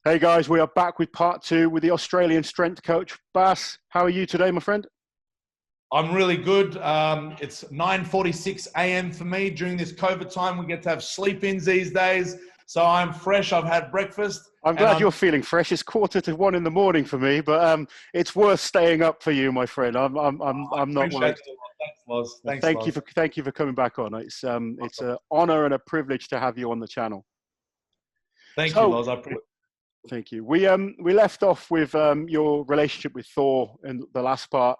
Hey guys, we are back with part two with the Australian strength coach, Bas. How are you today, my friend? I'm really good. It's 9:46 a.m. for me. During this COVID time, we get to have sleep-ins these days. So I'm fresh. I've had breakfast. I'm glad you're feeling fresh. It's 1:45 in the morning for me, but it's worth staying up for you, my friend. I'm not worried. Appreciate it. Thanks, Loz. Thanks, Thank you Loz. thank you for coming back on. It's an honor and a privilege to have you on the channel. Thank you, So, Loz. I appreciate it. Thank you. We left off with your relationship with Thor in the last part,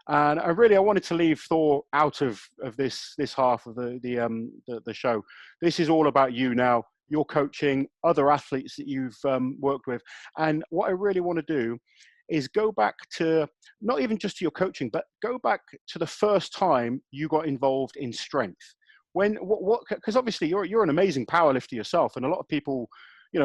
and I wanted to leave Thor out of this half of the show. This is all about you now. Your coaching, other athletes that you've worked with, and what I really want to do is go back to not even just to your coaching, but go back to the first time you got involved in strength. Because obviously you're an amazing powerlifter yourself, and a lot of people,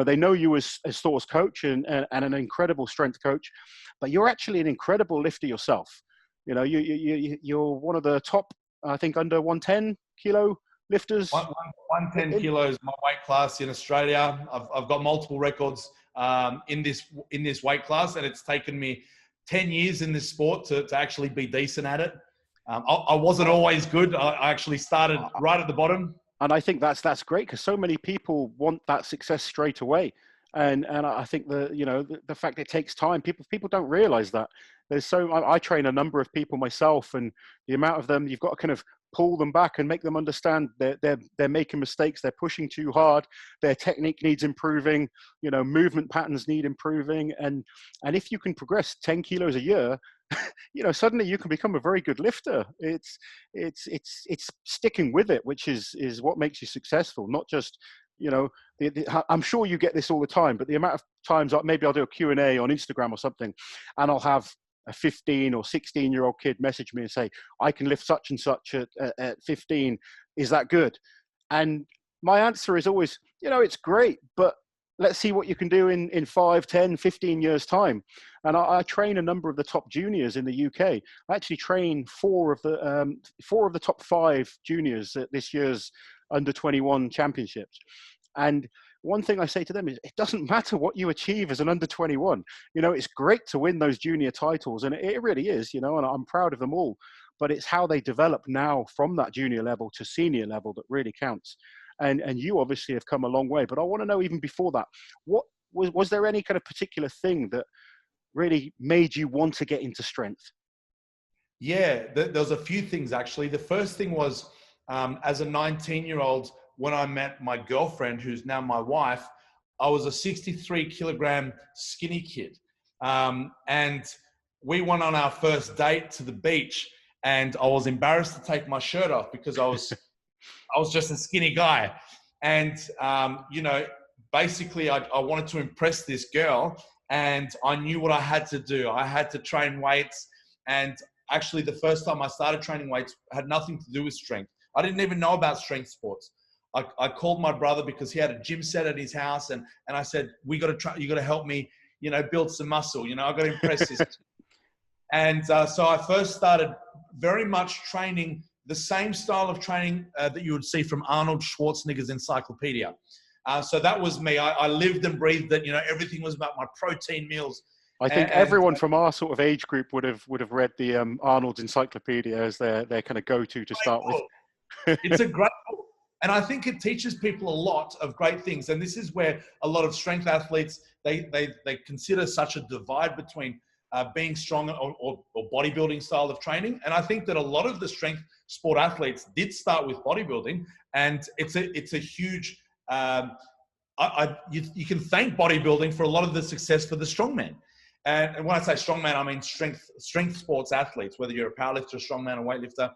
they know you as Thor's coach and an incredible strength coach, but you're actually an incredible lifter yourself. You're one of the top, I think, under 110 kilo lifters. 110 kilos, my weight class in Australia. I've got multiple records in this weight class, and it's taken me 10 years in this sport to actually be decent at it. I wasn't always good. I actually started right at the bottom. And I think that's great, because so many people want that success straight away. And I think the fact it takes time, people don't realize that. I train a number of people myself, and the amount of them, you've got to kind of pull them back and make them understand they're making mistakes, they're pushing too hard, their technique needs improving, movement patterns need improving. And if you can progress 10 kilos a year, suddenly you can become a very good lifter. It's sticking with it, which is what makes you successful. Not just, I'm sure you get this all the time, but the amount of times maybe I'll do a Q&A on Instagram or something, and I'll have a 15 or 16-year-old kid message me and say, I can lift such and such at 15. Is that good? And my answer is always, it's great, but let's see what you can do in 5, 10, 15 years time. And I train a number of the top juniors in the UK. I actually train four of the top 5 juniors at this year's under 21 championships. And one thing I say to them is, it doesn't matter what you achieve as an under 21. It's great to win those junior titles, and it really is, and I'm proud of them all. But it's how they develop now from that junior level to senior level that really counts. And you obviously have come a long way, but I want to know, even before that, what was there any kind of particular thing that really made you want to get into strength? Yeah, there was a few things actually. The first thing was, as a 19-year-old, when I met my girlfriend, who's now my wife, I was a 63 kilogram skinny kid. And we went on our first date to the beach, and I was embarrassed to take my shirt off because I was just a skinny guy. And, basically I wanted to impress this girl, and I knew what I had to do. I had to train weights. And actually the first time I started training weights had nothing to do with strength. I didn't even know about strength sports. I called my brother because he had a gym set at his house, and I said, you got to help me, build some muscle. I got to impress this. And so I first started very much training the same style of training that you would see from Arnold Schwarzenegger's encyclopedia. So that was me. I lived and breathed that. Everything was about my protein meals. I think everyone from our sort of age group would have read the Arnold's encyclopedia as their kind of go-to to start with. It's a great book. And I think it teaches people a lot of great things. And this is where a lot of strength athletes, they consider such a divide between being strong or bodybuilding style of training. And I think that a lot of the strength sport athletes did start with bodybuilding. And it's a huge, you can thank bodybuilding for a lot of the success for the strongman. And when I say strongman, I mean strength sports athletes, whether you're a powerlifter, strongman, or weightlifter.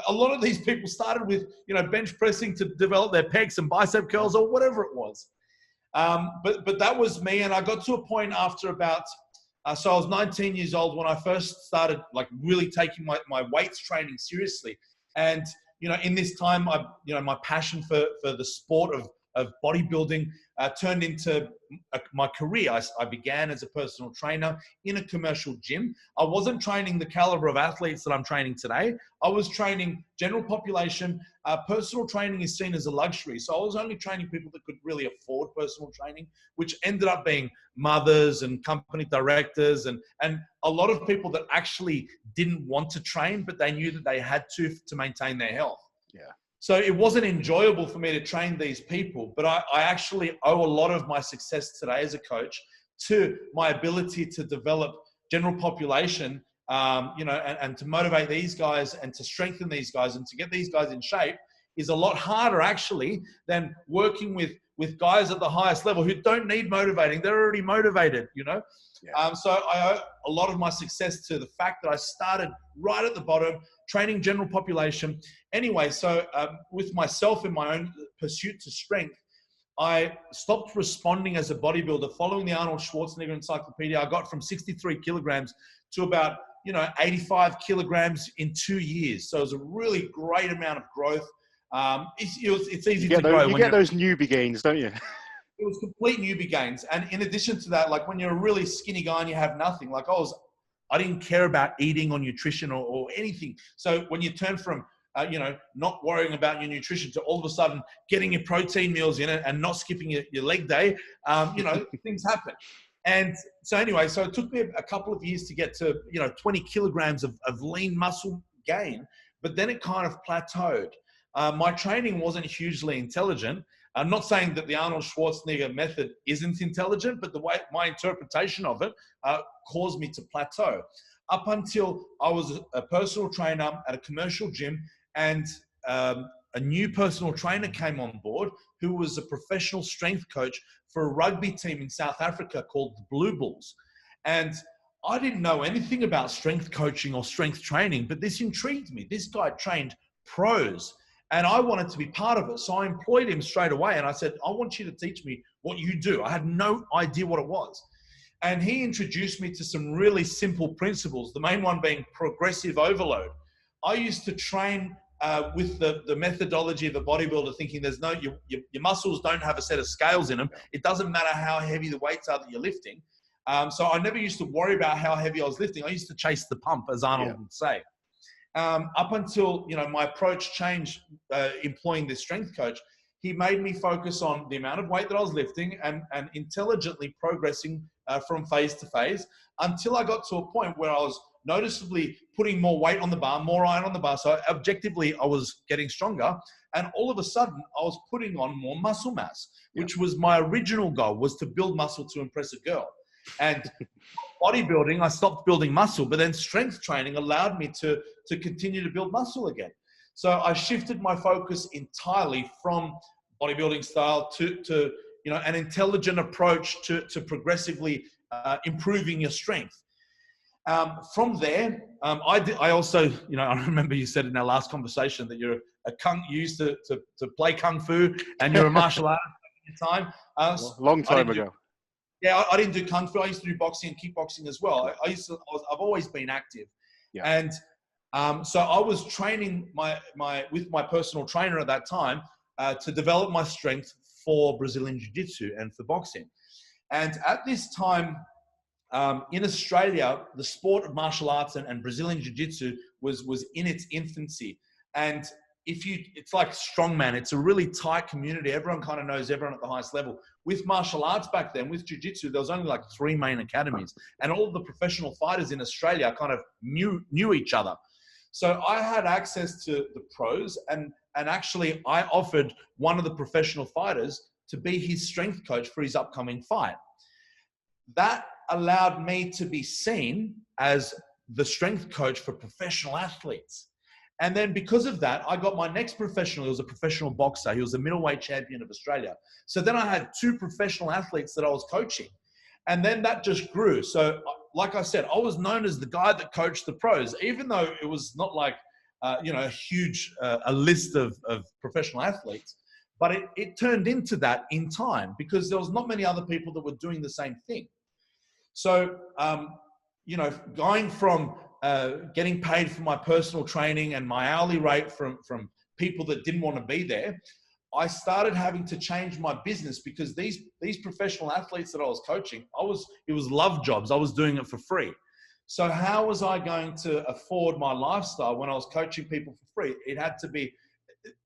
A lot of these people started with, bench pressing to develop their pecs and bicep curls or whatever it was. But that was me. And I got to a point after about, so I was 19 years old when I first started like really taking my weights training seriously. And, in this time, my passion for the sport of of bodybuilding turned into my career. I began as a personal trainer in a commercial gym. I wasn't training the caliber of athletes that I'm training today. I was training general population. Personal training is seen as a luxury. So I was only training people that could really afford personal training, which ended up being mothers and company directors and a lot of people that actually didn't want to train, but they knew that they had to maintain their health. Yeah. So it wasn't enjoyable for me to train these people, but I actually owe a lot of my success today as a coach to my ability to develop general population, and to motivate these guys and to strengthen these guys and to get these guys in shape is a lot harder actually than working with guys at the highest level who don't need motivating. They're already motivated, Yeah. So I owe a lot of my success to the fact that I started right at the bottom, training general population. Anyway, so with myself in my own pursuit to strength, I stopped responding as a bodybuilder. Following the Arnold Schwarzenegger encyclopedia, I got from 63 kilograms to about 85 kilograms in 2 years. So it was a really great amount of growth. It's easy to grow. You get those newbie gains, don't you? It was complete newbie gains. And in addition to that, like when you're a really skinny guy and you have nothing, like I didn't care about eating or nutrition or anything. So when you turn from, not worrying about your nutrition to all of a sudden getting your protein meals in and not skipping your leg day, things happen. And so anyway, so it took me a couple of years to get to, 20 kilograms of lean muscle gain, but then it kind of plateaued. My training wasn't hugely intelligent. I'm not saying that the Arnold Schwarzenegger method isn't intelligent, but the way my interpretation of it caused me to plateau. Up until I was a personal trainer at a commercial gym, and a new personal trainer came on board who was a professional strength coach for a rugby team in South Africa called the Blue Bulls. And I didn't know anything about strength coaching or strength training, but this intrigued me. This guy trained pros, and I wanted to be part of it. So I employed him straight away. And I said, I want you to teach me what you do. I had no idea what it was. And he introduced me to some really simple principles, the main one being progressive overload. I used to train with the methodology of a bodybuilder, thinking your muscles don't have a set of scales in them. It doesn't matter how heavy the weights are that you're lifting. So I never used to worry about how heavy I was lifting. I used to chase the pump, as Arnold would say. Up until, my approach changed, employing this strength coach, he made me focus on the amount of weight that I was lifting and intelligently progressing from phase to phase until I got to a point where I was noticeably putting more weight on the bar, more iron on the bar. So objectively, I was getting stronger. And all of a sudden, I was putting on more muscle mass, which was my original goal, was to build muscle to impress a girl. And bodybuilding, I stopped building muscle, but then strength training allowed me to continue to build muscle again. So I shifted my focus entirely from bodybuilding style to an intelligent approach to progressively improving your strength. From there, I also, I remember you said in our last conversation that you used to play Kung Fu and you're a martial artist at the time. Long time ago. I didn't do Kung Fu. I used to do boxing and kickboxing as well. I've always been active. Yeah. And so I was training with my personal trainer at that time to develop my strength for Brazilian Jiu-Jitsu and for boxing. And at this time, in Australia, the sport of martial arts and Brazilian Jiu-Jitsu was in its infancy. And it's like Strongman. It's a really tight community. Everyone kind of knows everyone at the highest level. With martial arts back then, with Jiu-Jitsu, there was only like 3 main academies. And all of the professional fighters in Australia kind of knew each other. So I had access to the pros, and actually I offered one of the professional fighters to be his strength coach for his upcoming fight. That allowed me to be seen as the strength coach for professional athletes. And then because of that, I got my next professional. He was a professional boxer. He was a middleweight champion of Australia. So then I had 2 professional athletes that I was coaching. And then that just grew. So like I said, I was known as the guy that coached the pros, even though it was not like, a huge a list of professional athletes. But it turned into that in time because there was not many other people that were doing the same thing. So, going from getting paid for my personal training and my hourly rate from people that didn't want to be there, I started having to change my business because these professional athletes that I was coaching, it was love jobs. I was doing it for free. So how was I going to afford my lifestyle when I was coaching people for free? It had to be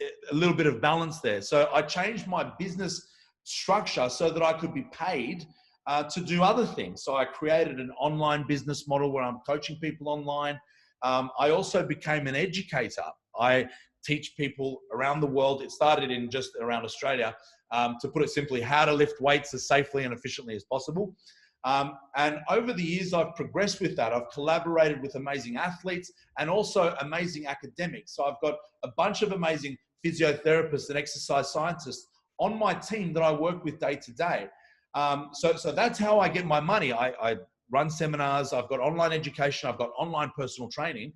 a little bit of balance there. So I changed my business structure so that I could be paid to do other things. So I created an online business model where I'm coaching people online. I also became an educator. I teach people around the world. It started in just around Australia, to put it simply, how to lift weights as safely and efficiently as possible. And over the years, I've progressed with that. I've collaborated with amazing athletes and also amazing academics. So I've got a bunch of amazing physiotherapists and exercise scientists on my team that I work with day to day. So that's how I get my money. I run seminars. I've got online education. I've got online personal training,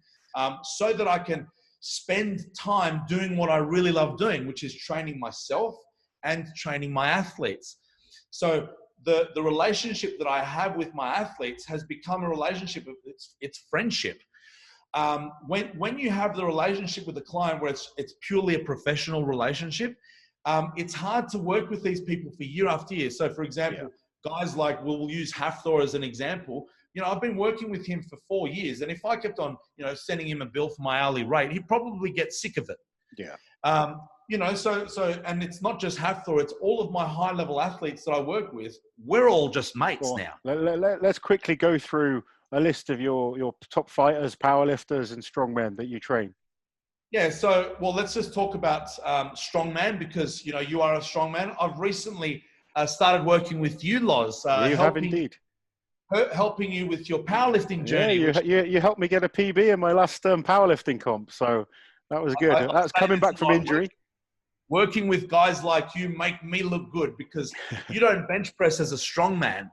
so that I can spend time doing what I really love doing, which is training myself and training my athletes. So the relationship that I have with my athletes has become a relationship of it's friendship. When you have the relationship with a client where it's purely a professional relationship, it's hard to work with these people for year after year. So for example, guys like, we'll use Hafthor as an example. You know, I've been working with him for 4 years, and if I kept on, sending him a bill for my hourly rate, he'd probably get sick of it. Yeah. And it's not just Hafthor, it's all of my high-level athletes that I work with. We're all just mates now. Let's quickly go through a list of your top fighters, powerlifters, and strongmen that you train. Yeah, let's just talk about strongman, because, you are a strongman. I've recently started working with you, Loz. You have indeed. Helping you with your powerlifting journey. Yeah, you helped me get a PB in my last powerlifting comp, so that was good. That's coming back from injury. Working with guys like you make me look good, because you don't bench press as a strongman.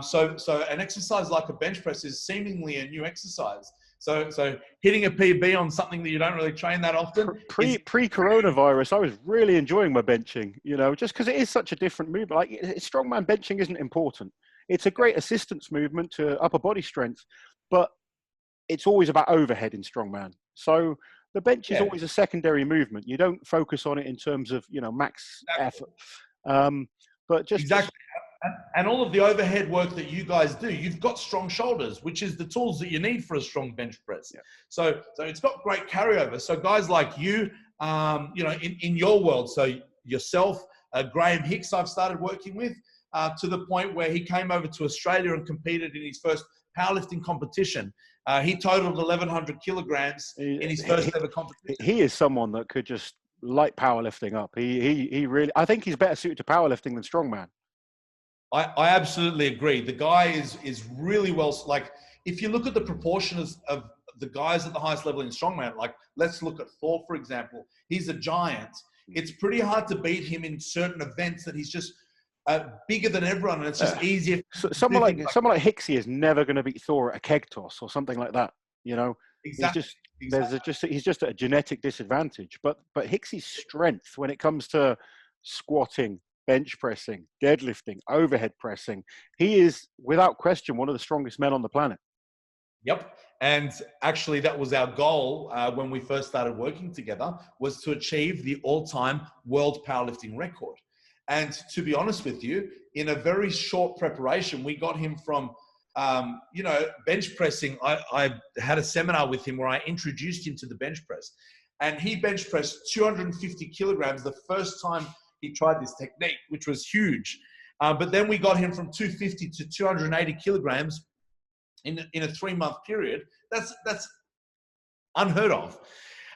So an exercise like a bench press is seemingly a new exercise. So hitting a PB on something that you don't really train that often. Pre-coronavirus, I was really enjoying my benching, just because it is such a different movement. Like, strongman benching isn't important. It's a great assistance movement to upper body strength, but it's always about overhead in strongman. So the bench is always a secondary movement. You don't focus on it in terms of, max effort. But just exactly. And all of the overhead work that you guys do, you've got strong shoulders, which is the tools that you need for a strong bench press. Yeah. So it's got great carryover. So guys like you, in your world, so yourself, Graham Hicks, I've started working with, to the point where he came over to Australia and competed in his first powerlifting competition. He totaled 1,100 kilograms in his first ever competition. He is someone that could just light powerlifting up. He really, I think he's better suited to powerlifting than strongman. I absolutely agree. The guy is really well, like, if you look at the proportions of the guys at the highest level in strongman, like, let's look at Thor, for example. He's a giant. It's pretty hard to beat him in certain events that he's just bigger than everyone, and it's just easier. Someone like Hicksy is never going to beat Thor at a keg toss or something like that. Exactly. He's just at a genetic disadvantage. But Hicksy's strength when it comes to squatting, bench pressing, deadlifting, overhead pressing, he is without question one of the strongest men on the planet. Yep. And actually that was our goal when we first started working together, was to achieve the all-time world powerlifting record. And to be honest with you, in a very short preparation, we got him from, bench pressing. I had a seminar with him where I introduced him to the bench press, and he bench pressed 250 kilograms the first time he tried this technique, which was huge. But then we got him from 250 to 280 kilograms in a 3-month period. That's unheard of.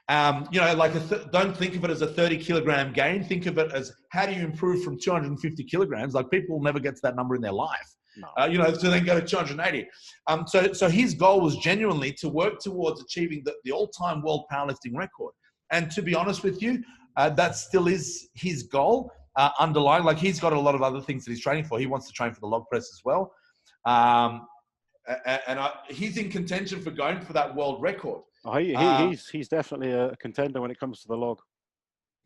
Don't think of it as a 30 kilogram gain. Think of it as, how do you improve from 250 kilograms? Like, people will never get to that number in their life. No. So then go to 280. So his goal was genuinely to work towards achieving the all-time world powerlifting record. And to be honest with you, that still is his goal. Underlying, like, he's got a lot of other things that he's training for. He wants to train for the log press as well. He's in contention for going for that world record. He's definitely a contender when it comes to the log.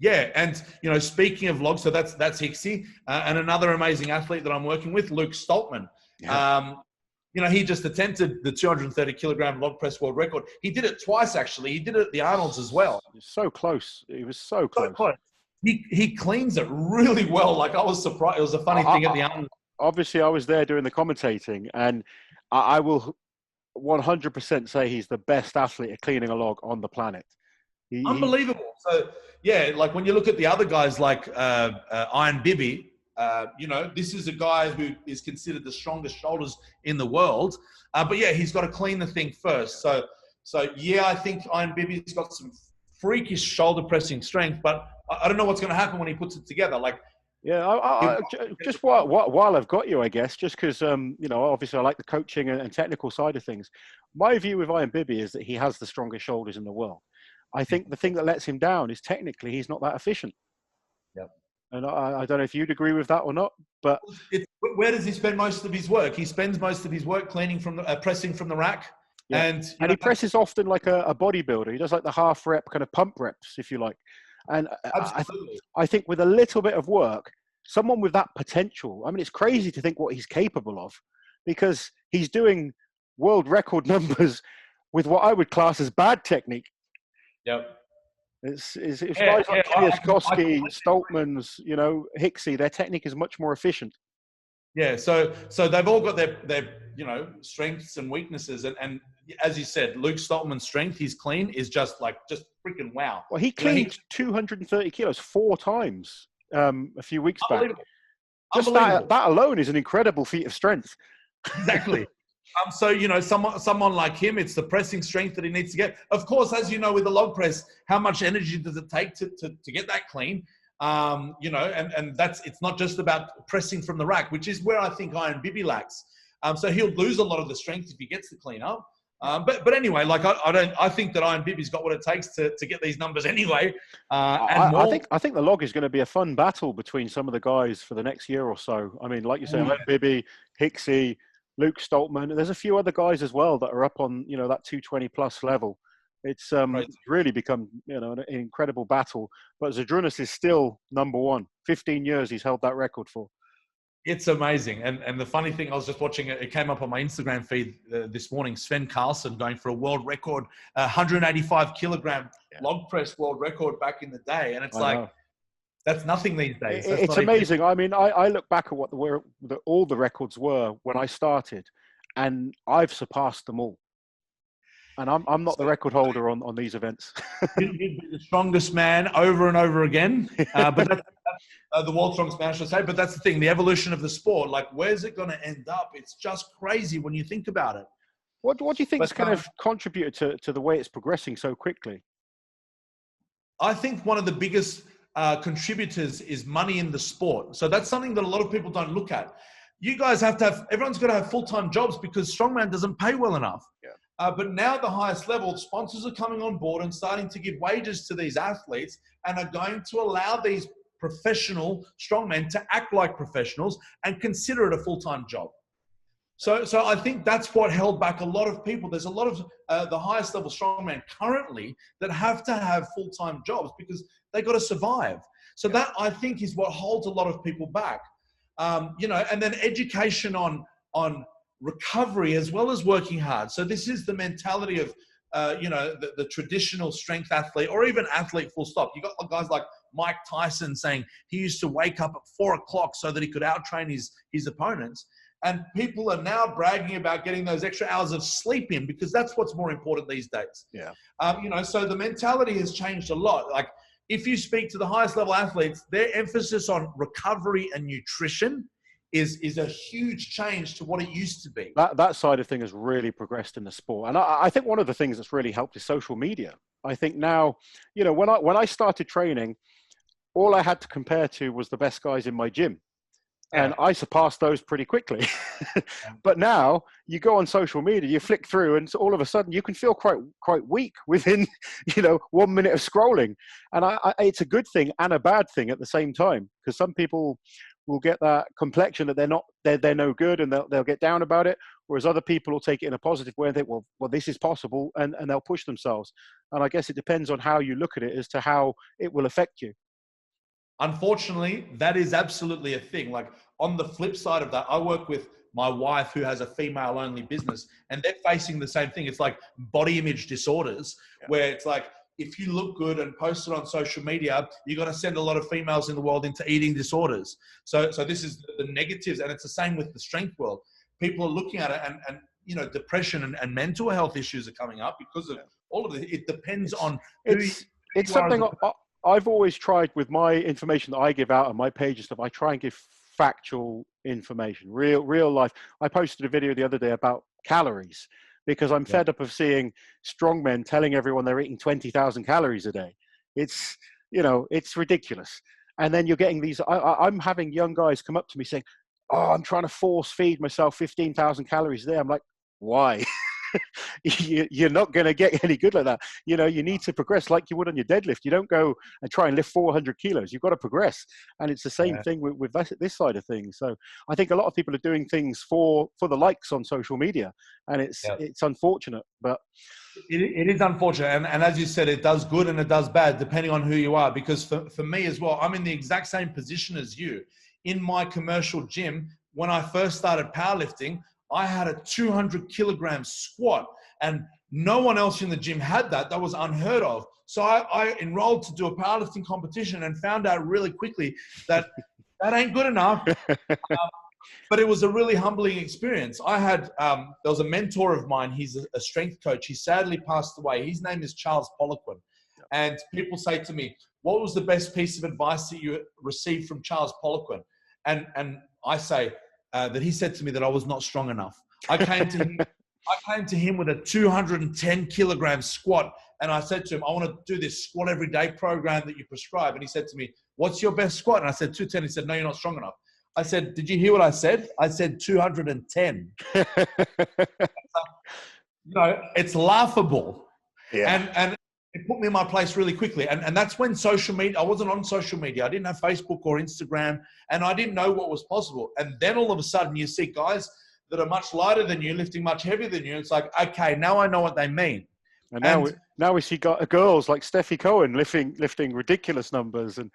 Yeah, and speaking of logs, so that's Hicksy, and another amazing athlete that I'm working with, Luke Stoltman. Yeah. He just attempted the 230 kilogram log press world record. He did it twice, actually. He did it at the Arnold's as well. So close. He was so close. he cleans it really well. Like I was surprised. It was a funny thing at the end. Obviously, I was there doing the commentating, and I will 100% say he's the best athlete at cleaning a log on the planet. Unbelievable. So yeah, like when you look at the other guys like Iron Bibi, you know, this is a guy who is considered the strongest shoulders in the world. But yeah, he's got to clean the thing first. So yeah, I think Iron Bibi's got some freakish shoulder pressing strength, but I don't know what's going to happen when he puts it together. Like, yeah, just while I've got you, I guess, just because, you know, obviously I like the coaching and technical side of things. My view with Iron Bibi is that he has the strongest shoulders in the world. I think the thing that lets him down is technically he's not that efficient. Yep. And I don't know if you'd agree with that or not, but where does he spend most of his work? He spends most of his work cleaning from the pressing from the rack. Yeah. And he presses often like a bodybuilder. He does like the half rep kind of pump reps, if you like. And I think with a little bit of work, someone with that potential, I mean, it's crazy to think what he's capable of, because he's doing world record numbers with what I would class as bad technique. Yep. It's guys like Kwiatkowski, Stoltman's, you know, Hicksey, their technique is much more efficient. Yeah, so they've all got their you know, strengths and weaknesses, and as you said, Luke Stoltman's strength, his clean is just freaking wow. Well, he cleaned 230 kilos 4 times a few weeks back. Just that alone is an incredible feat of strength. Exactly. So, you know, someone like him, it's the pressing strength that he needs to get. Of course, as you know, with the log press, how much energy does it take to get that clean? You know, and it's not just about pressing from the rack, which is where I think Iron Bibi lacks. So he'll lose a lot of the strength if he gets the clean up. But anyway, like I think that Iron Bibi's got what it takes to get these numbers anyway. I think the log is going to be a fun battle between some of the guys for the next year or so. I mean, like you say, Iron Bibi, Hicksey, Luke Stoltman. There's a few other guys as well that are up on, you know, that 220 plus level. It's really become, you know, an incredible battle. But Zydrunas is still number one. 15 years he's held that record for. It's amazing. And the funny thing, I was just watching it came up on my Instagram feed this morning, Sven Carlson going for a world record, 185 kilogram log press world record back in the day. And it's that's nothing these days. It's amazing. I mean, I look back at what all the records were when I started, and I've surpassed them all. And I'm not the record holder on these events. You'd be the strongest man over and over again. But that's the world's strongest man, I should say. But that's the thing, the evolution of the sport. Like, where's it going to end up? It's just crazy when you think about it. What do you think has kind of contributed to the way it's progressing so quickly? I think one of the biggest contributors is money in the sport. So that's something that a lot of people don't look at. You guys everyone's got to have full-time jobs because Strongman doesn't pay well enough. Yeah. But now at the highest level, sponsors are coming on board and starting to give wages to these athletes and are going to allow these professional strongmen to act like professionals and consider it a full-time job. So I think that's what held back a lot of people. There's a lot of the highest level strongmen currently that have to have full-time jobs because they got to survive. So that I think is what holds a lot of people back. You know, and then education on recovery as well as working hard. So this is the mentality of, you know, the traditional strength athlete or even athlete full stop. You got guys like Mike Tyson saying he used to wake up at 4 o'clock so that he could outtrain his opponents. And people are now bragging about getting those extra hours of sleep in because that's what's more important these days. Yeah. You know, so the mentality has changed a lot. Like if you speak to the highest level athletes, their emphasis on recovery and nutrition is a huge change to what it used to be. That side of thing has really progressed in the sport. And I think one of the things that's really helped is social media. I think now, you know, when I started training, all I had to compare to was the best guys in my gym. And I surpassed those pretty quickly. But now you go on social media, you flick through, and so all of a sudden you can feel quite weak within, you know, 1 minute of scrolling. And it's a good thing and a bad thing at the same time, because some people will get that complexion that they're no good and they'll get down about it, whereas other people will take it in a positive way and think, well, this is possible, and they'll push themselves. And I guess it depends on how you look at it as to how it will affect you. Unfortunately, that is absolutely a thing. Like on the flip side of that, I work with my wife who has a female-only business, and they're facing the same thing. It's like body image disorders, where it's like, if you look good and post it on social media, you're going to send a lot of females in the world into eating disorders. So this is the negatives. And it's the same with the strength world. People are looking at it and you know, depression and mental health issues are coming up because of all of it. It depends on it's something I've always tried with my information that I give out on my page and stuff. I try and give factual information, real life. I posted a video the other day about calories, because I'm fed up of seeing strongmen telling everyone they're eating 20,000 calories a day. It's, you know, it's ridiculous. And then you're getting these, I'm having young guys come up to me saying, oh, I'm trying to force feed myself 15,000 calories a day. I'm like, why? You're not going to get any good like that. You know, you need to progress like you would on your deadlift. You don't go and try and lift 400 kilos. You've got to progress. And it's the same thing with this side of things. So I think a lot of people are doing things for the likes on social media, and it's unfortunate, but it is unfortunate. And as you said, it does good and it does bad depending on who you are. Because for me as well, I'm in the exact same position as you. In my commercial gym, when I first started powerlifting, I had a 200 kilogram squat, and no one else in the gym had that. That was unheard of. So I enrolled to do a powerlifting competition and found out really quickly that that ain't good enough. But it was a really humbling experience. I had, there was a mentor of mine. He's a strength coach. He sadly passed away. His name is Charles Poliquin. And people say to me, what was the best piece of advice that you received from Charles Poliquin? And I say, that he said to me that I was not strong enough. I came to him with a 210 kilogram squat, and I said to him, I want to do this squat every day program that you prescribe. And he said to me, what's your best squat? And I said 210. He said, no, you're not strong enough. I said, did you hear what I said? I said 210. You know, it's laughable. And it put me in my place really quickly. And that's when social media, I wasn't on social media. I didn't have Facebook or Instagram, and I didn't know what was possible. And then all of a sudden you see guys that are much lighter than you, lifting much heavier than you. It's like, okay, now I know what they mean. And now we see girls like Steffi Cohen lifting ridiculous numbers, and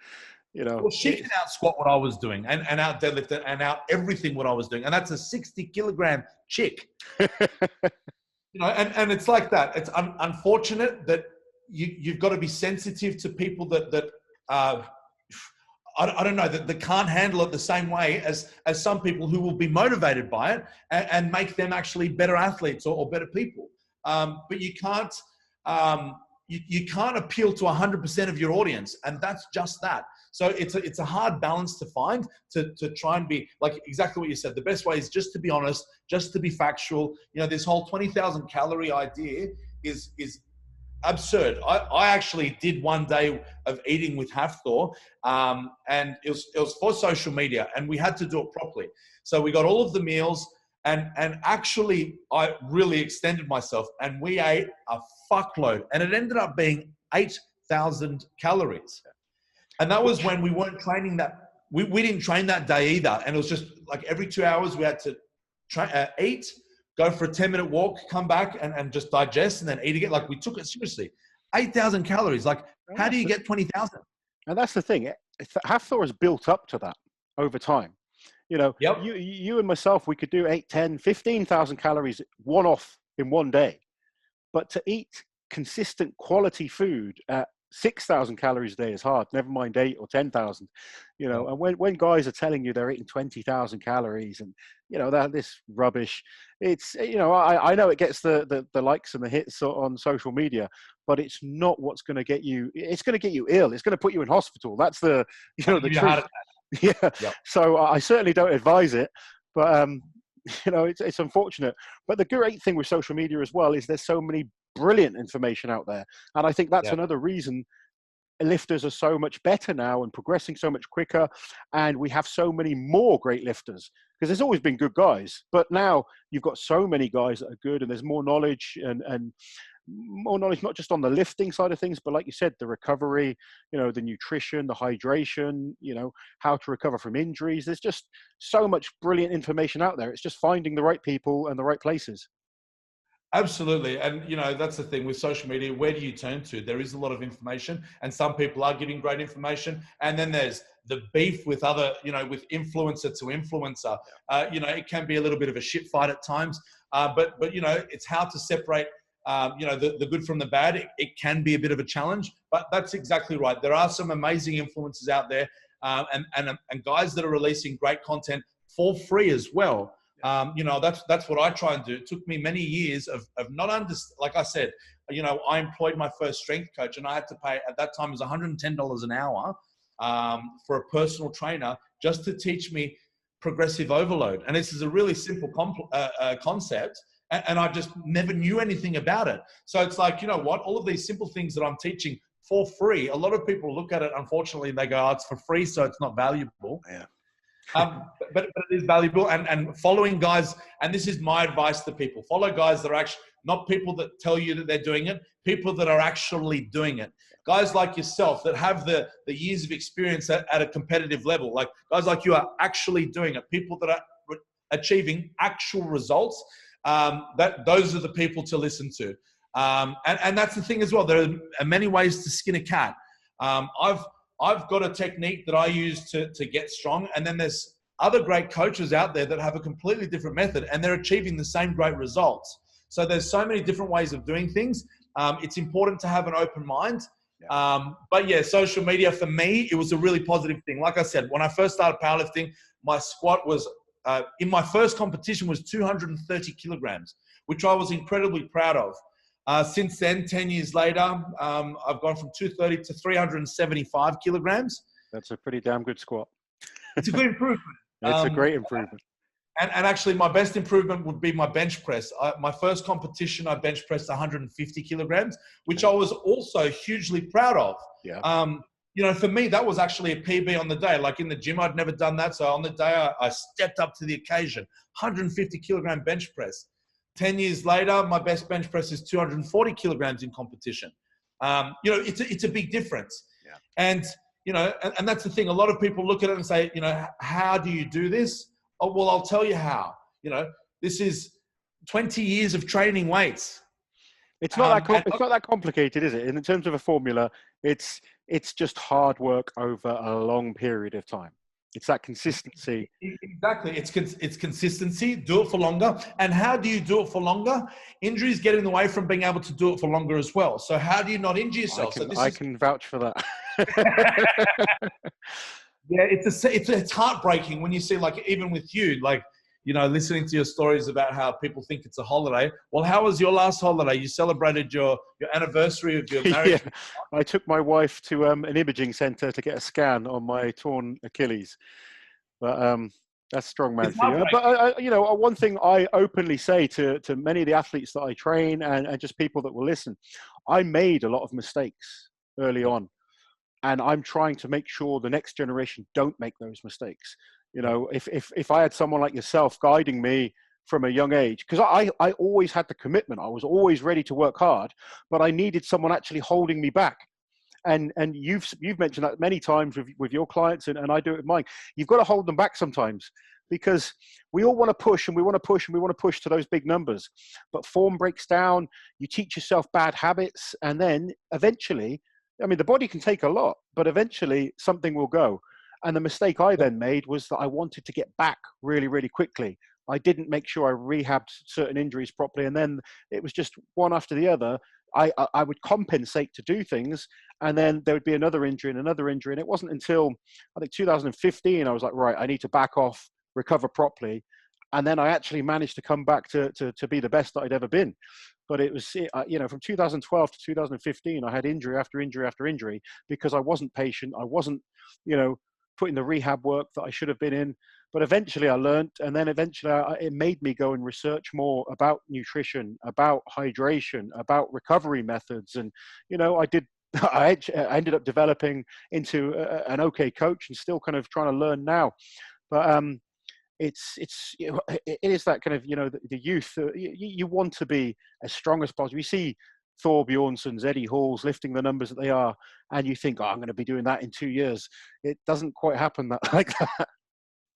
you know, well, she can out squat what I was doing and out deadlift and out everything what I was doing. And that's a 60 kilogram chick. You know, and it's like that. It's unfortunate that you've got to be sensitive to people that I don't know, that can't handle it the same way as some people who will be motivated by it and make them actually better athletes or better people. But you can't you can't appeal to 100% of your audience, and that's just that. So it's a hard balance to find to try and be like exactly what you said. The best way is just to be honest, just to be factual. You know, this whole 20,000 calorie idea is absurd. I actually did one day of eating with Hafthor, and it was for social media, and we had to do it properly. So we got all of the meals, and actually I really extended myself, and we ate a fuckload, and it ended up being 8,000 calories. And that was when we weren't training that. We didn't train that day either, and it was just like every 2 hours we had to eat, go for a 10-minute walk, come back and just digest, and then eat again. Like, we took it seriously. 8,000 calories. Like, how do you get 20,000? And that's the thing. Hafthor has built up to that over time. You know, you and myself, we could do 8, 10, 15,000 calories one-off in one day. But to eat consistent quality food at 6,000 calories a day is hard, never mind 8 or 10,000, you know. And when guys are telling you they're eating 20,000 calories and, you know, that this rubbish, it's, you know, I know it gets the likes and the hits on social media, but it's not what's going to get you. It's going to get you ill. It's going to put you in hospital. That's the, you know, the truth. Yeah. So I certainly don't advise it, but you know, it's unfortunate. But the great thing with social media as well is there's so many brilliant information out there, and I think that's another reason lifters are so much better now and progressing so much quicker, and we have so many more great lifters, because there's always been good guys, but now you've got so many guys that are good, and there's more knowledge and more knowledge, not just on the lifting side of things, but like you said, the recovery, you know, the nutrition, the hydration, you know, how to recover from injuries. There's just so much brilliant information out there. It's just finding the right people and the right places. Absolutely. And, you know, that's the thing with social media. Where do you turn to? There is a lot of information, and some people are giving great information. And then there's the beef with other, you know, with influencer to influencer. You know, it can be a little bit of a shit fight at times. But you know, it's how to separate the good from the bad. It can be a bit of a challenge, but that's exactly right. There are some amazing influencers out there, and guys that are releasing great content for free as well. That's what I try and do. It took me many years of not understanding. Like I said, I employed my first strength coach, and I had to pay, at that time, it was $110 an hour for a personal trainer just to teach me progressive overload. And this is a really simple concept, and I just never knew anything about it. So it's like, you know what? All of these simple things that I'm teaching for free, a lot of people look at it, unfortunately, and they go, oh, it's for free, so it's not valuable. Yeah. But it is valuable, and following guys, and this is my advice to people, follow guys that are actually not people that tell you that they're doing it, people that are actually doing it. Guys like yourself that have the years of experience at a competitive level, like guys like you are actually doing it, people that are achieving actual results. Those are the people to listen to. And that's the thing as well. There are many ways to skin a cat. I've got a technique that I use to get strong. And then there's other great coaches out there that have a completely different method, and they're achieving the same great results. So there's so many different ways of doing things. It's important to have an open mind. But yeah, social media for me, it was a really positive thing. Like I said, when I first started powerlifting, my squat was, in my first competition, was 230 kilograms, which I was incredibly proud of. Since then, 10 years later, I've gone from 230 to 375 kilograms. That's a pretty damn good squat. It's a good improvement. It's a great improvement. And actually, my best improvement would be my bench press. My first competition, I bench pressed 150 kilograms, which I was also hugely proud of. Yeah. For me, that was actually a PB on the day. Like in the gym, I'd never done that. So on the day, I stepped up to the occasion. 150 kilogram bench press. 10 years later, my best bench press is 240 kilograms in competition. It's a big difference. Yeah. And that's the thing. A lot of people look at it and say, how do you do this? Oh, well, I'll tell you how. This is 20 years of training weights. It's not that complicated, is it? In terms of a formula, it's just hard work over a long period of time. It's that consistency. Exactly. It's consistency. Do it for longer. And how do you do it for longer? Injuries get in the way from being able to do it for longer as well. So how do you not injure yourself? I can vouch for that. Yeah, it's heartbreaking when you see, like, even with you, like, listening to your stories about how people think it's a holiday. Well, how was your last holiday? You celebrated your anniversary of your marriage. Yeah. I took my wife to an imaging center to get a scan on my torn Achilles. But that's Strongman for you. But one thing I openly say to many of the athletes that I train and just people that will listen, I made a lot of mistakes early on. And I'm trying to make sure the next generation don't make those mistakes. If I had someone like yourself guiding me from a young age, because I always had the commitment, I was always ready to work hard, but I needed someone actually holding me back. And you've mentioned that many times with your clients, and I do it with mine. You've got to hold them back sometimes, because we all want to push and we want to push and we want to push to those big numbers. But form breaks down, you teach yourself bad habits, and then eventually, the body can take a lot, but eventually something will go. And the mistake I then made was that I wanted to get back really, really quickly. I didn't make sure I rehabbed certain injuries properly. And then it was just one after the other. I would compensate to do things, and then there would be another injury and another injury. And it wasn't until, I think, 2015, I was like, right, I need to back off, recover properly. And then I actually managed to come back to be the best that I'd ever been. But it was, from 2012 to 2015, I had injury after injury after injury because I wasn't patient. I wasn't, putting the rehab work that I should have been in. But eventually I learned, and then eventually it made me go and research more about nutrition, about hydration, about recovery methods. And, I ended up developing into an okay coach and still kind of trying to learn now. But it is that kind of, the youth, you want to be as strong as possible. You see Thor Bjornsson's, Eddie Hall's lifting the numbers that they are, and you think, I'm going to be doing that in 2 years. It doesn't quite happen like that.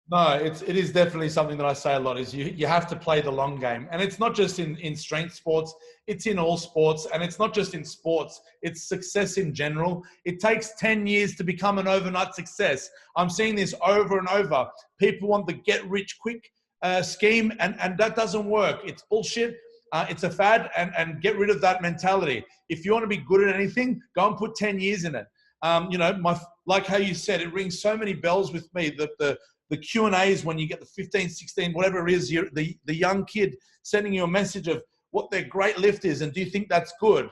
No, it is definitely something that I say a lot, is you have to play the long game. And it's not just in strength sports, it's in all sports. And it's not just in sports, it's success in general. It takes 10 years to become an overnight success. I'm seeing this over and over. People want the get rich quick scheme, and that doesn't work. It's bullshit. It's a fad, and get rid of that mentality. If you want to be good at anything, go and put 10 years in it. Like how you said, it rings so many bells with me that the Q&As when you get the 15, 16, whatever it is, the young kid sending you a message of what their great lift is, and do you think that's good?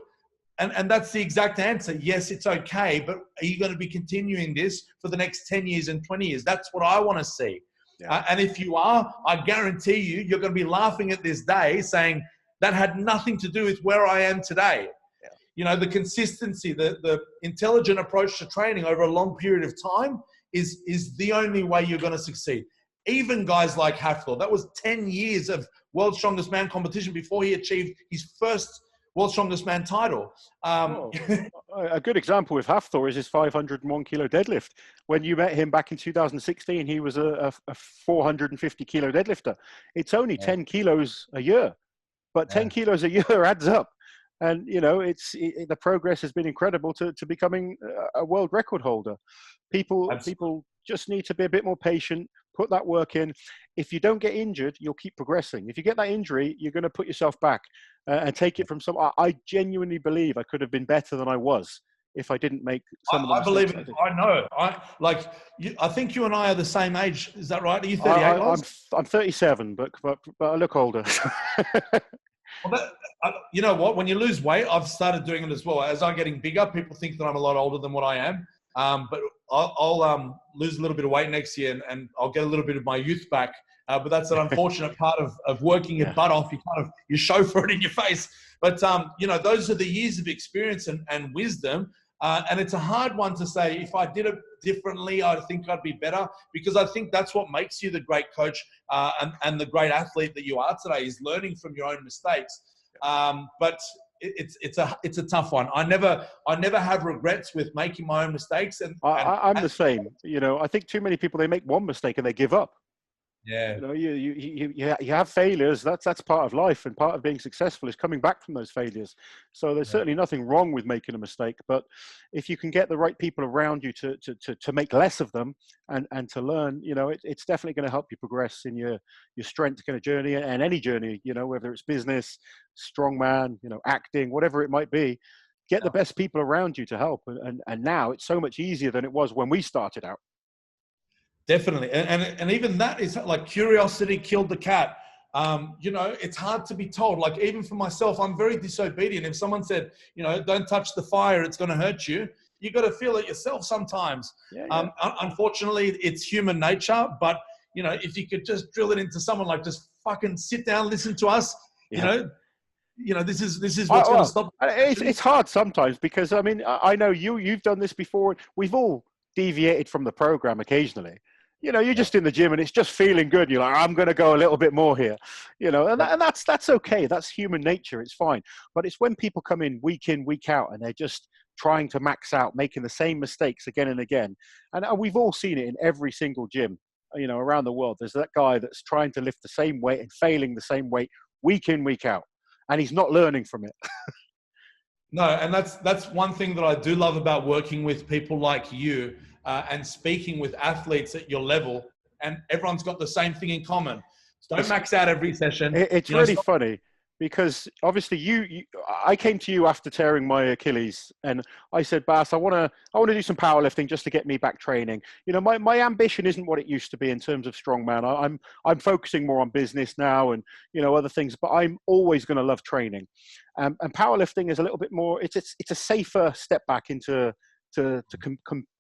And that's the exact answer. Yes, it's okay, but are you going to be continuing this for the next 10 years and 20 years? That's what I want to see. Yeah. And if you are, I guarantee you're going to be laughing at this day saying that had nothing to do with where I am today. Yeah. You know, the consistency, the intelligent approach to training over a long period of time is the only way you're going to succeed. Even guys like Hafthor, that was 10 years of World's Strongest Man competition before he achieved his first World's Strongest Man title. A good example with Hafthor is his 501 kilo deadlift. When you met him back in 2016, he was a 450 kilo deadlifter. It's only 10 kilos a year, but 10 kilos a year adds up. And, you know, the progress has been incredible to becoming a world record holder. People just need to be a bit more patient, put that work in. If you don't get injured, you'll keep progressing. If you get that injury, you're going to put yourself back and take it from some. I genuinely believe I could have been better than I was if I didn't make some of the mistakes. I believe it. I know. I think you and I are the same age. Is that right? Are you 38? I'm 37, but I look older. Well, you know what? When you lose weight, I've started doing it as well. As I'm getting bigger, people think that I'm a lot older than what I am. But I'll lose a little bit of weight next year, and I'll get a little bit of my youth back. But that's an unfortunate part of working your butt off. You show for it in your face. But you know, those are the years of experience and wisdom. And it's a hard one to say, if I did it differently, I think I'd be better, because I think that's what makes you the great coach and the great athlete that you are today, is learning from your own mistakes. But it's a tough one. I never have regrets with making my own mistakes. And I'm the same. You know, I think too many people, they make one mistake and they give up. Yeah. You know, you have failures. That's part of life, and part of being successful is coming back from those failures. So there's certainly nothing wrong with making a mistake, but if you can get the right people around you to make less of them and to learn, you know, it's definitely going to help you progress in your strength kind of journey, and any journey, you know, whether it's business, strongman, you know, acting, whatever it might be. Get the best people around you to help, and now it's so much easier than it was when we started out. Definitely. And even that is like, curiosity killed the cat. You know, it's hard to be told. Like, even for myself, I'm very disobedient. If someone said, you know, don't touch the fire, it's going to hurt you, you got to feel it yourself sometimes. Unfortunately, it's human nature. But, you know, if you could just drill it into someone, like, just fucking sit down, listen to us, you know, this is what's going to stop. It's hard sometimes, because, I mean, I know you've done this before. We've all deviated from the program occasionally. You know, you're just in the gym and it's just feeling good. You're like, I'm going to go a little bit more here, you know, and that's okay. That's human nature. It's fine. But it's when people come in, week out, and they're just trying to max out, making the same mistakes again and again. And we've all seen it in every single gym, you know, around the world. There's that guy that's trying to lift the same weight and failing the same weight week in, week out, and he's not learning from it. No, and that's one thing that I do love about working with people like you and speaking with athletes at your level, and everyone's got the same thing in common. So don't max out every session. It's really funny, because obviously I came to you after tearing my Achilles, and I said, Bas, I want to do some powerlifting just to get me back training. You know, my ambition isn't what it used to be in terms of strongman. I'm focusing more on business now and, you know, other things, but I'm always going to love training. And powerlifting is a little bit more, it's a safer step back into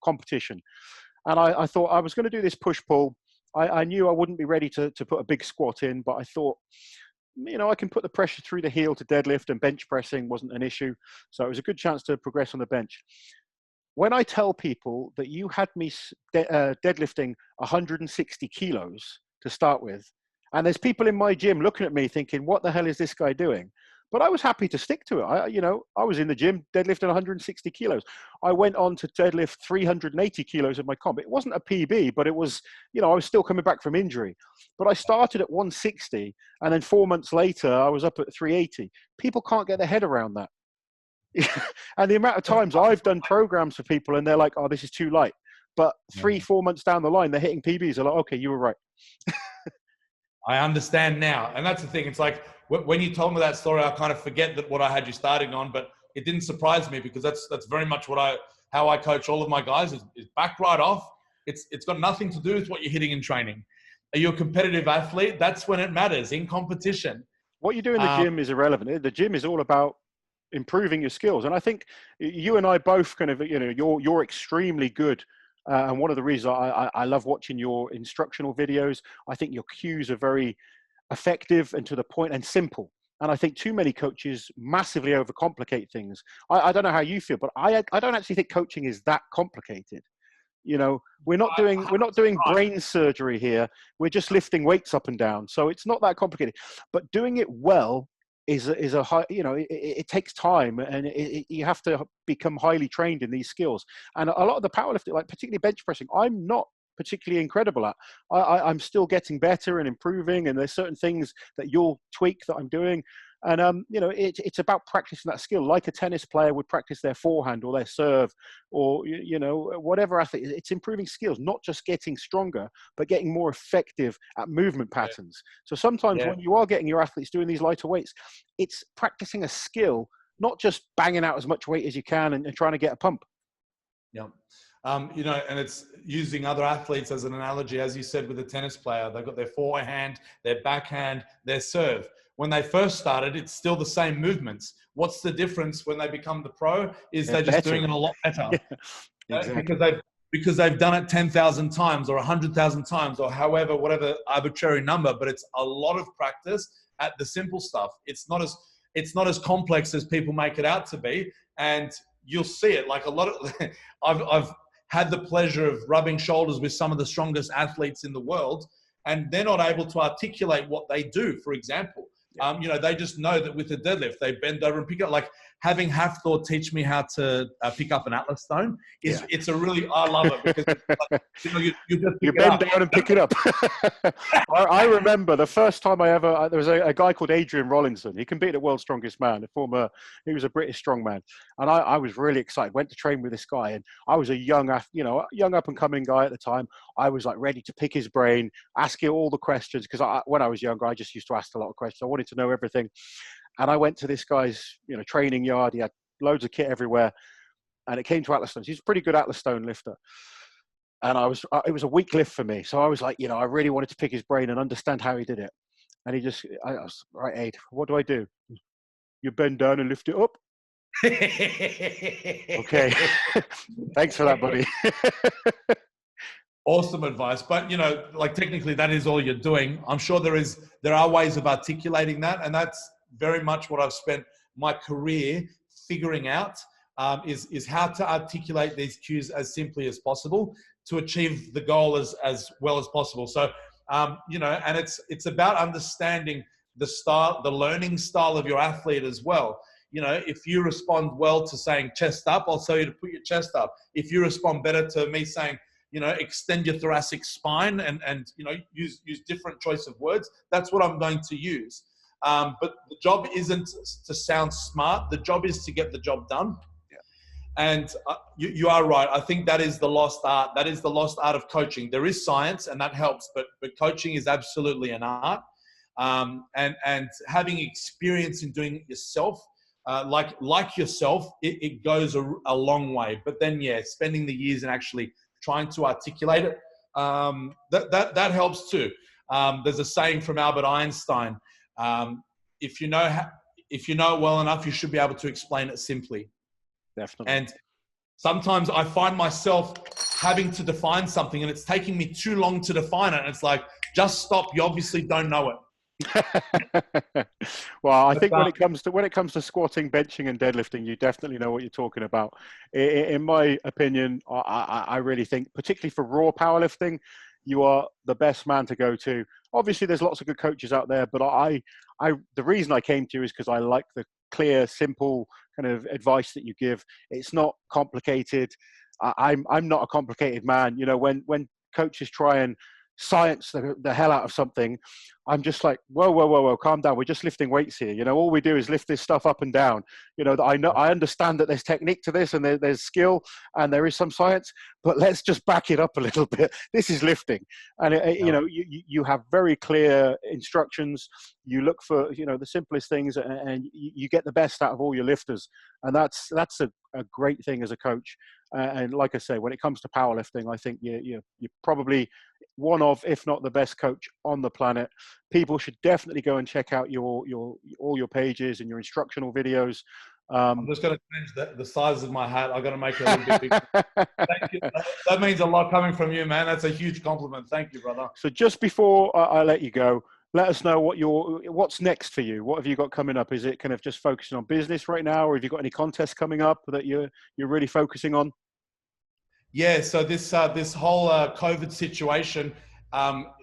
competition. And I thought I was going to do this push-pull. I knew I wouldn't be ready to put a big squat in, but I thought, you know, I can put the pressure through the heel to deadlift, and bench pressing wasn't an issue. So it was a good chance to progress on the bench. When I tell people that you had me deadlifting 160 kilos to start with, and there's people in my gym looking at me thinking, what the hell is this guy doing? But I was happy to stick to it. I was in the gym deadlifting 160 kilos. I went on to deadlift 380 kilos in my comp. It wasn't a PB, but it was, you know, I was still coming back from injury. But I started at 160, and then 4 months later, I was up at 380. People can't get their head around that. And the amount of times I've done programs for people, and they're like, oh, this is too light. But 3-4 months down the line, they're hitting PBs. They're like, okay, you were right. I understand now. And that's the thing. It's like when you told me that story, I kind of forget that what I had you starting on, but it didn't surprise me because that's very much how I coach all of my guys is back right off. It's got nothing to do with what you're hitting in training. Are you a competitive athlete? That's when it matters in competition. What you do in the gym is irrelevant. The gym is all about improving your skills. And I think you and I both kind of, you're extremely good. And one of the reasons I love watching your instructional videos, I think your cues are very effective and to the point and simple. And I think too many coaches massively overcomplicate things. I don't know how you feel, but I don't actually think coaching is that complicated. We're not doing brain surgery here. We're just lifting weights up and down. So it's not that complicated, but doing it well is a high, it takes time, and you have to become highly trained in these skills. And a lot of the powerlifting, like particularly bench pressing, I'm not particularly incredible at. I'm still getting better and improving, and there's certain things that you'll tweak that I'm doing. And it's about practicing that skill, like a tennis player would practice their forehand or their serve, or whatever athlete. It's improving skills, not just getting stronger, but getting more effective at movement patterns. So sometimes when you are getting your athletes doing these lighter weights, it's practicing a skill, not just banging out as much weight as you can and trying to get a pump. Yeah. And it's using other athletes as an analogy, as you said, with a tennis player. They've got their forehand, their backhand, their serve. When they first started, it's still the same movements. What's the difference when they become the pro is they're just doing it a lot better. Yeah, exactly. Because they've done it 10,000 times or 100,000 times or whatever arbitrary number, but it's a lot of practice at the simple stuff. It's not as complex as people make it out to be. And you'll see it like a lot of, I've had the pleasure of rubbing shoulders with some of the strongest athletes in the world, and they're not able to articulate what they do. For example, they just know that with the deadlift, they bend over and pick up. Like having Hafthor teach me how to pick up an Atlas stone it's a really, I love it because you just bend down and pick it up. I remember the first time there was a guy called Adrian Rawlinson. He competed at World's Strongest Man, he was a British strongman. And I was really excited, went to train with this guy, and I was a young up and coming guy at the time. I was like ready to pick his brain, ask him all the questions, because when I was younger, I just used to ask a lot of questions. I wanted to know everything. And I went to this guy's, training yard. He had loads of kit everywhere. And it came to Atlas stones. He's a pretty good Atlas stone lifter. And it was a weak lift for me. So I was like, I really wanted to pick his brain and understand how he did it. And I was, right, Aid, what do I do? You bend down and lift it up. Okay. Thanks for that, buddy. Awesome advice. But, technically that is all you're doing. I'm sure there are ways of articulating that. And that's very much what I've spent my career figuring out, is how to articulate these cues as simply as possible to achieve the goal as well as possible. So, and it's about understanding the learning style of your athlete as well. If you respond well to saying chest up, I'll tell you to put your chest up. If you respond better to me saying, extend your thoracic spine and use different choice of words, that's what I'm going to use. But the job isn't to sound smart. The job is to get the job done. Yeah. And you are right. I think that is the lost art. That is the lost art of coaching. There is science and that helps, but coaching is absolutely an art. And having experience in doing it yourself, like yourself, it goes a long way. But then, spending the years and actually trying to articulate it, that helps too. There's a saying from Albert Einstein: if you know it well enough, you should be able to explain it simply. Definitely. And sometimes I find myself having to define something, and it's taking me too long to define it. And it's like, just stop. You obviously don't know it. Well, I think when it comes to squatting, benching, and deadlifting, you definitely know what you're talking about. In my opinion, I really think, particularly for raw powerlifting, you are the best man to go to. Obviously, there's lots of good coaches out there, but the reason I came to you is because I like the clear, simple kind of advice that you give. It's not complicated. I'm not a complicated man. When coaches try and science the hell out of something, I'm just like, whoa, calm down. We're just lifting weights here. You know, all we do is lift this stuff up and down. You know, I understand that there's technique to this, and there's skill, and there is some science, but let's just back it up a little bit. This is lifting. And, you know, you have very clear instructions. You look for, you know, the simplest things, and you get the best out of all your lifters. And that's a great thing as a coach. And like I say, when it comes to powerlifting, I think you're probably one of, if not the best coach on the planet. People should definitely go and check out all your pages and your instructional videos. I'm just going to change the size of my hat. I've got to make it a little bit bigger. Thank you. That means a lot coming from you, man. That's a huge compliment. Thank you, brother. So just before I let you go, let us know what's next for you. What have you got coming up? Is it kind of just focusing on business right now, or have you got any contests coming up that you're really focusing on? Yeah, so this whole COVID situation,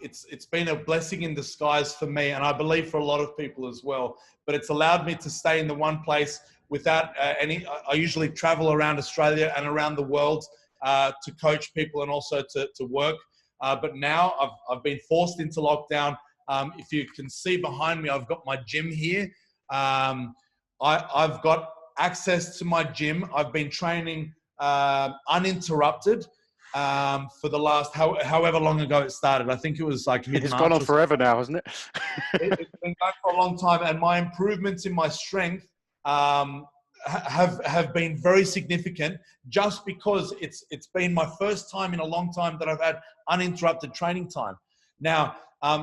it's been a blessing in disguise for me, and I believe for a lot of people as well. But it's allowed me to stay in the one place without I usually travel around Australia and around the world to coach people and also to work. But now I've been forced into lockdown. If you can see behind me, I've got my gym here. I've got access to my gym. I've been training uninterrupted for the last however long ago it started. I think it was like mid-March. It's gone on forever now, hasn't it? It's been going for a long time, and my improvements in my strength have been very significant, just because it's been my first time in a long time that I've had uninterrupted training time. Now,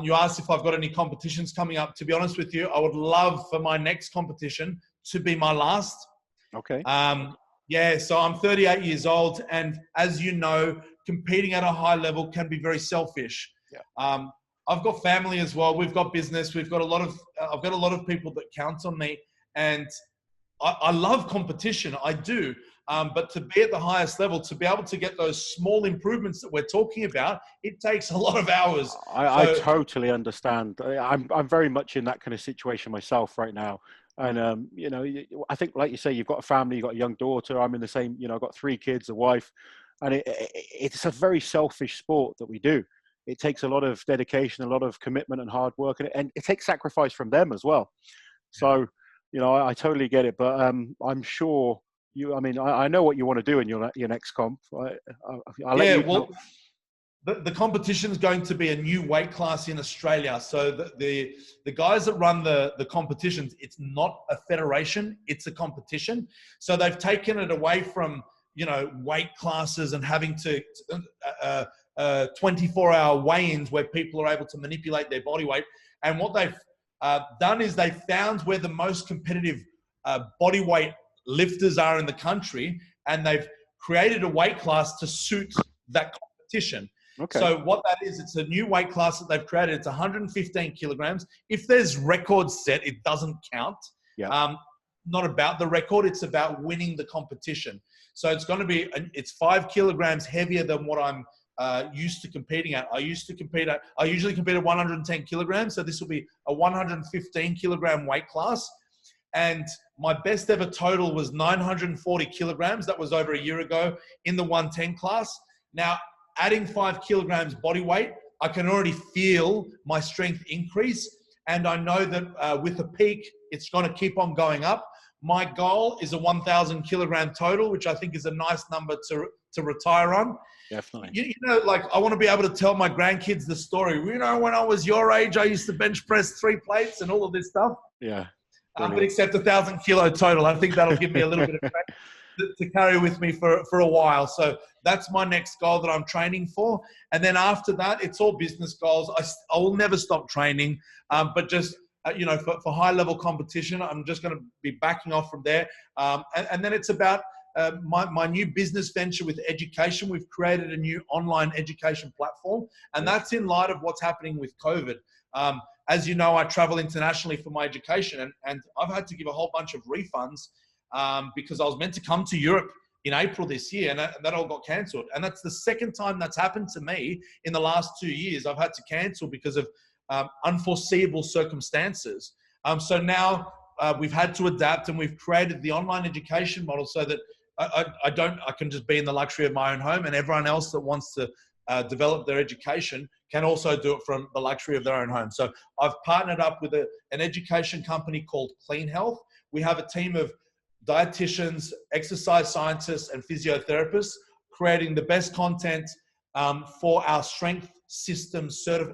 you asked if I've got any competitions coming up. To be honest with you, I would love for my next competition to be my last. Okay. Yeah, so I'm 38 years old, and as you know, competing at a high level can be very selfish. Yeah. I've got family as well. We've got business. I've got a lot of people that count on me, and I love competition. I do. But to be at the highest level, to be able to get those small improvements that we're talking about, it takes a lot of hours. I totally understand. I'm very much in that kind of situation myself right now. And, you know, I think, like you say, you've got a family, you've got a young daughter. I'm in the same, you know, I've got 3 kids, a wife. And it's a very selfish sport that we do. It takes a lot of dedication, a lot of commitment and hard work. And it takes sacrifice from them as well. So, you know, I totally get it. But I'm sure I know what you want to do in your next comp. I'll let you know. The competition is going to be a new weight class in Australia. So the guys that run the competitions, it's not a federation, it's a competition. So they've taken it away from, you know, weight classes and having to 24-hour weigh-ins where people are able to manipulate their body weight. And what they've done is they found where the most competitive body weight lifters are in the country, and they've created a weight class to suit that competition. Okay. So what that is, it's a new weight class that they've created. It's 115 kilograms. If there's records set, it doesn't count. Yeah. Not about the record. It's about winning the competition. So it's going to be, it's 5 kilograms heavier than what I'm used to competing at. I usually compete at 110 kilograms. So this will be a 115 kilogram weight class. And my best ever total was 940 kilograms. That was over a year ago in the 110 class. Now, adding 5 kilograms body weight, I can already feel my strength increase. And I know that with a peak, it's going to keep on going up. My goal is a 1,000 kilogram total, which I think is a nice number to retire on. Definitely. You know, like, I want to be able to tell my grandkids the story. You know, when I was your age, I used to bench press 3 plates and all of this stuff. Yeah. But except 1,000 kilo total. I think that'll give me a little bit of to carry with me for a while. So that's my next goal that I'm training for. And then after that, it's all business goals. I will never stop training, but just, you know, for high level competition, I'm just going to be backing off from there. And then it's about my new business venture with education. We've created a new online education platform, and that's in light of what's happening with COVID. As you know, I travel internationally for my education, and I've had to give a whole bunch of refunds because I was meant to come to Europe in April this year, and that all got cancelled. And that's the second time that's happened to me in the last 2 years. I've had to cancel because of unforeseeable circumstances. So now we've had to adapt, and we've created the online education model so that I can just be in the luxury of my own home, and everyone else that wants to develop their education can also do it from the luxury of their own home. So I've partnered up with an education company called Clean Health. We have a team of dietitians, exercise scientists, and physiotherapists creating the best content for our strength system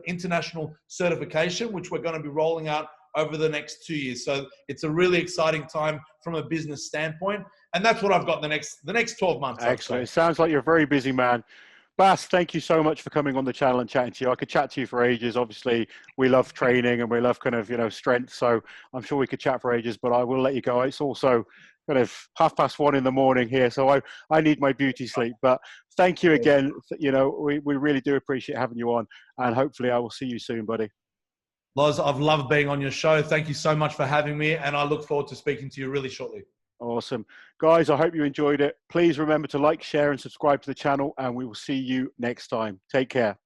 international certification, which we're going to be rolling out over the next 2 years. So it's a really exciting time from a business standpoint. And that's what I've got the next 12 months. Excellent. It sounds like you're a very busy man. Bas, thank you so much for coming on the channel and chatting to you. I could chat to you for ages. Obviously, we love training and we love kind of, strength. So I'm sure we could chat for ages, but I will let you go. It's also kind of 1:30 in the morning here. So I need my beauty sleep. But thank you again. We really do appreciate having you on. And hopefully I will see you soon, buddy. Loz, I've loved being on your show. Thank you so much for having me. And I look forward to speaking to you really shortly. Awesome. Guys, I hope you enjoyed it. Please remember to like, share, and subscribe to the channel, and we will see you next time. Take care.